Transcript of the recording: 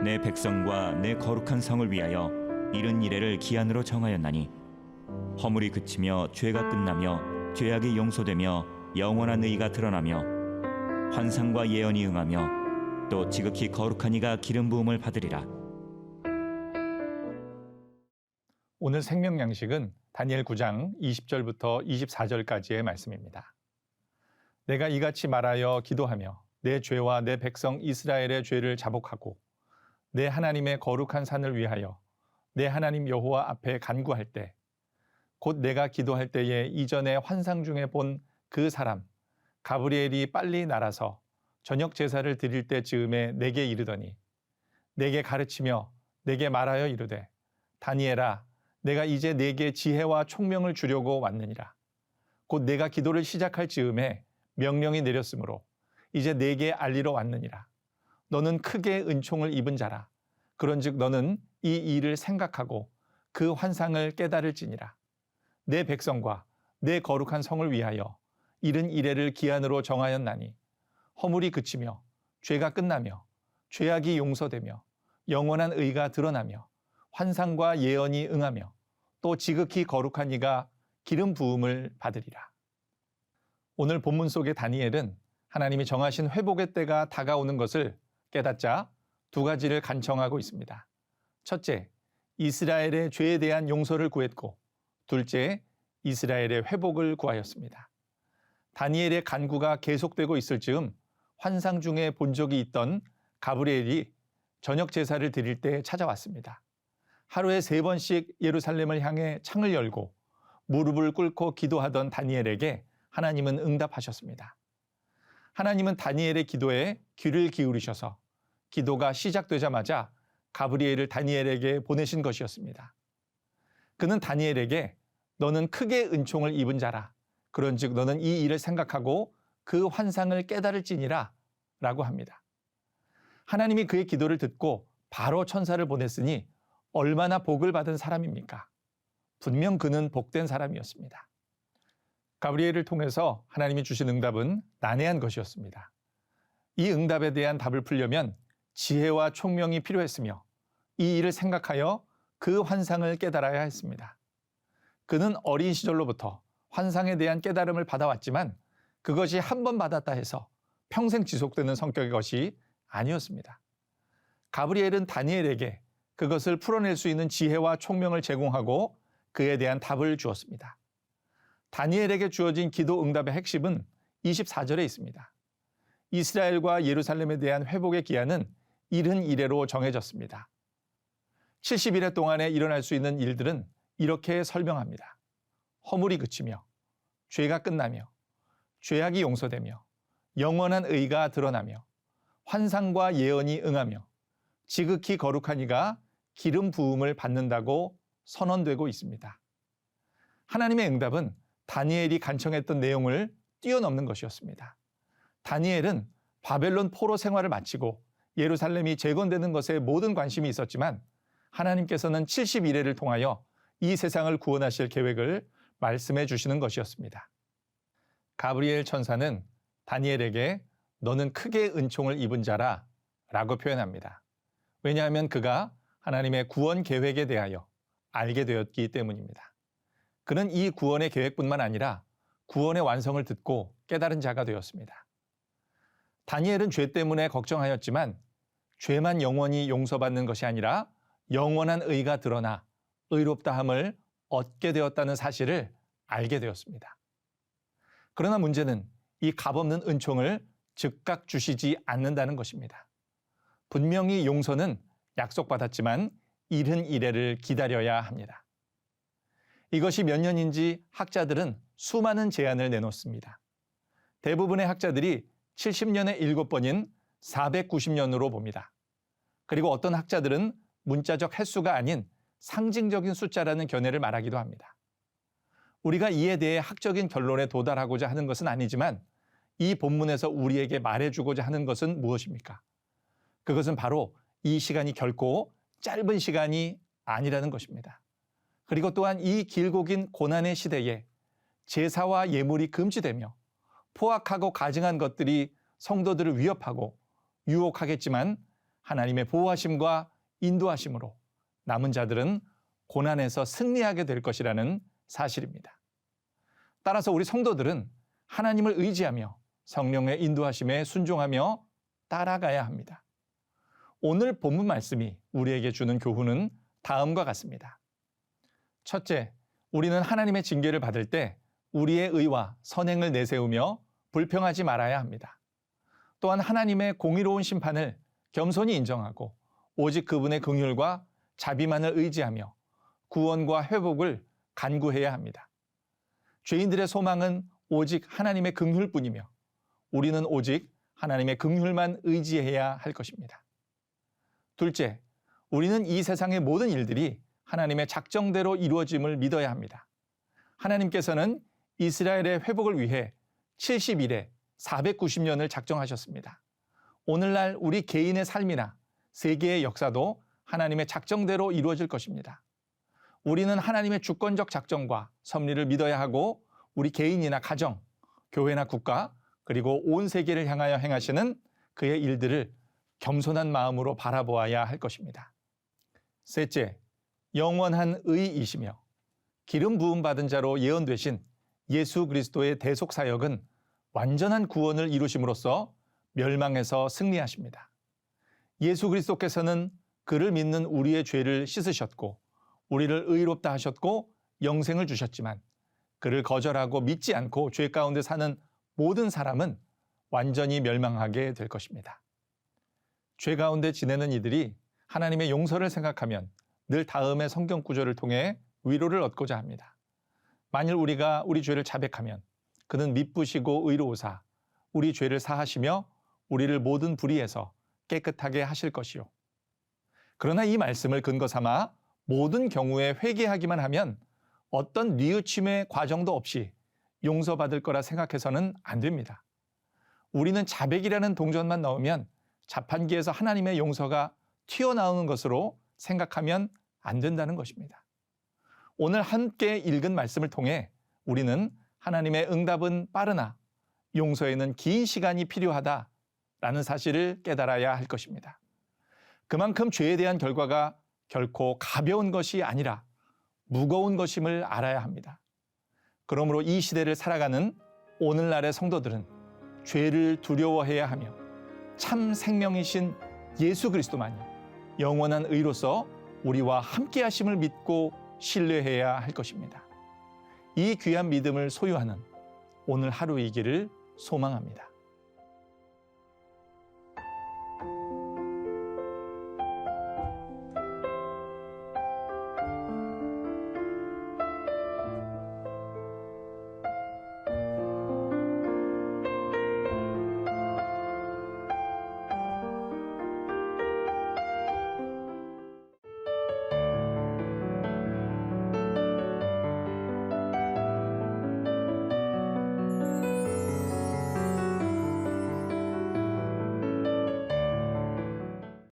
내 백성과 내 거룩한 성을 위하여 이른 이래를 기한으로 정하였나니 허물이 그치며 죄가 끝나며 죄악이 용서되며 영원한 의가 드러나며 환상과 예언이 응하며 또 지극히 거룩한 이가 기름 부음을 받으리라. 오늘 생명 양식은 다니엘 9장 20절부터 24절까지의 말씀입니다. 내가 이같이 말하여 기도하며 내 죄와 내 백성 이스라엘의 죄를 자복하고 내 하나님의 거룩한 산을 위하여 내 하나님 여호와 앞에 간구할 때 곧 내가 기도할 때에 이전에 환상 중에 본 그 사람 가브리엘이 빨리 날아서 저녁 제사를 드릴 때 즈음에 내게 이르더니 내게 가르치며 내게 말하여 이르되 다니엘아 내가 이제 내게 지혜와 총명을 주려고 왔느니라. 곧 내가 기도를 시작할 즈음에 명령이 내렸으므로 이제 내게 알리러 왔느니라. 너는 크게 은총을 입은 자라. 그런즉 너는 이 일을 생각하고 그 환상을 깨달을지니라. 내 백성과 내 거룩한 성을 위하여 이른 이래를 기한으로 정하였나니 허물이 그치며 죄가 끝나며 죄악이 용서되며 영원한 의가 드러나며 환상과 예언이 응하며 또 지극히 거룩한 이가 기름 부음을 받으리라. 오늘 본문 속의 다니엘은 하나님이 정하신 회복의 때가 다가오는 것을 깨닫자 두 가지를 간청하고 있습니다. 첫째, 이스라엘의 죄에 대한 용서를 구했고 둘째, 이스라엘의 회복을 구하였습니다. 다니엘의 간구가 계속되고 있을 즈음 환상 중에 본 적이 있던 가브리엘이 저녁 제사를 드릴 때 찾아왔습니다. 하루에 3번씩 예루살렘을 향해 창을 열고 무릎을 꿇고 기도하던 다니엘에게 하나님은 응답하셨습니다. 하나님은 다니엘의 기도에 귀를 기울이셔서 기도가 시작되자마자 가브리엘을 다니엘에게 보내신 것이었습니다. 그는 다니엘에게 너는 크게 은총을 입은 자라. 그런즉 너는 이 일을 생각하고 그 환상을 깨달을지니라 라고 합니다. 하나님이 그의 기도를 듣고 바로 천사를 보냈으니 얼마나 복을 받은 사람입니까? 분명 그는 복된 사람이었습니다. 가브리엘을 통해서 하나님이 주신 응답은 난해한 것이었습니다. 이 응답에 대한 답을 풀려면 지혜와 총명이 필요했으며 이 일을 생각하여 그 환상을 깨달아야 했습니다. 그는 어린 시절로부터 환상에 대한 깨달음을 받아왔지만 그것이 한 번 받았다 해서 평생 지속되는 성격의 것이 아니었습니다. 가브리엘은 다니엘에게 그것을 풀어낼 수 있는 지혜와 총명을 제공하고 그에 대한 답을 주었습니다. 다니엘에게 주어진 기도 응답의 핵심은 24절에 있습니다. 이스라엘과 예루살렘에 대한 회복의 기한은 이른 이래로 정해졌습니다. 70일의 동안에 일어날 수 있는 일들은 이렇게 설명합니다. 허물이 그치며 죄가 끝나며 죄악이 용서되며 영원한 의가 드러나며 환상과 예언이 응하며 지극히 거룩한 이가 기름 부음을 받는다고 선언되고 있습니다. 하나님의 응답은 다니엘이 간청했던 내용을 뛰어넘는 것이었습니다. 다니엘은 바벨론 포로 생활을 마치고 예루살렘이 재건되는 것에 모든 관심이 있었지만 하나님께서는 71회를 통하여 이 세상을 구원하실 계획을 말씀해 주시는 것이었습니다. 가브리엘 천사는 다니엘에게 너는 크게 은총을 입은 자라 라고 표현합니다. 왜냐하면 그가 하나님의 구원 계획에 대하여 알게 되었기 때문입니다. 그는 이 구원의 계획뿐만 아니라 구원의 완성을 듣고 깨달은 자가 되었습니다. 다니엘은 죄 때문에 걱정하였지만 죄만 영원히 용서받는 것이 아니라 영원한 의가 드러나 의롭다함을 얻게 되었다는 사실을 알게 되었습니다. 그러나 문제는 이 값없는 은총을 즉각 주시지 않는다는 것입니다. 분명히 용서는 약속받았지만 이른 이래를 기다려야 합니다. 이것이 몇 년인지 학자들은 수많은 제안을 내놓습니다. 대부분의 학자들이 70년의 7번인 490년으로 봅니다. 그리고 어떤 학자들은 문자적 횟수가 아닌 상징적인 숫자라는 견해를 말하기도 합니다. 우리가 이에 대해 학적인 결론에 도달하고자 하는 것은 아니지만 이 본문에서 우리에게 말해주고자 하는 것은 무엇입니까? 그것은 바로 이 시간이 결코 짧은 시간이 아니라는 것입니다. 그리고 또한 이 길고 긴 고난의 시대에 제사와 예물이 금지되며 포악하고 가증한 것들이 성도들을 위협하고 유혹하겠지만 하나님의 보호하심과 인도하심으로 남은 자들은 고난에서 승리하게 될 것이라는 사실입니다. 따라서 우리 성도들은 하나님을 의지하며 성령의 인도하심에 순종하며 따라가야 합니다. 오늘 본문 말씀이 우리에게 주는 교훈은 다음과 같습니다. 첫째, 우리는 하나님의 징계를 받을 때 우리의 의와 선행을 내세우며 불평하지 말아야 합니다. 또한 하나님의 공의로운 심판을 겸손히 인정하고 오직 그분의 긍휼과 자비만을 의지하며 구원과 회복을 간구해야 합니다. 죄인들의 소망은 오직 하나님의 긍휼뿐이며 우리는 오직 하나님의 긍휼만 의지해야 할 것입니다. 둘째, 우리는 이 세상의 모든 일들이 하나님의 작정대로 이루어짐을 믿어야 합니다. 하나님께서는 이스라엘의 회복을 위해 70일에 490년을 작정하셨습니다. 오늘날 우리 개인의 삶이나 세계의 역사도 하나님의 작정대로 이루어질 것입니다. 우리는 하나님의 주권적 작정과 섭리를 믿어야 하고 우리 개인이나 가정, 교회나 국가, 그리고 온 세계를 향하여 행하시는 그의 일들을 겸손한 마음으로 바라보아야 할 것입니다. 셋째, 영원한 의이시며 기름 부음 받은 자로 예언되신 예수 그리스도의 대속 사역은 완전한 구원을 이루심으로써 멸망에서 승리하십니다. 예수 그리스도께서는 그를 믿는 우리의 죄를 씻으셨고 우리를 의롭다 하셨고 영생을 주셨지만 그를 거절하고 믿지 않고 죄 가운데 사는 모든 사람은 완전히 멸망하게 될 것입니다. 죄 가운데 지내는 이들이 하나님의 용서를 생각하면 늘 다음의 성경 구절을 통해 위로를 얻고자 합니다. 만일 우리가 우리 죄를 자백하면 그는 미쁘시고 의로우사 우리 죄를 사하시며 우리를 모든 불의에서 깨끗하게 하실 것이요. 그러나 이 말씀을 근거 삼아 모든 경우에 회개하기만 하면 어떤 뉘우침의 과정도 없이 용서받을 거라 생각해서는 안 됩니다. 우리는 자백이라는 동전만 넣으면 자판기에서 하나님의 용서가 튀어나오는 것으로 생각하면 안 된다는 것입니다. 오늘 함께 읽은 말씀을 통해 우리는 하나님의 응답은 빠르나 용서에는 긴 시간이 필요하다라는 사실을 깨달아야 할 것입니다. 그만큼 죄에 대한 결과가 결코 가벼운 것이 아니라 무거운 것임을 알아야 합니다. 그러므로 이 시대를 살아가는 오늘날의 성도들은 죄를 두려워해야 하며 참 생명이신 예수 그리스도만이 영원한 의로서 우리와 함께 하심을 믿고 신뢰해야 할 것입니다. 이 귀한 믿음을 소유하는 오늘 하루이기를 소망합니다.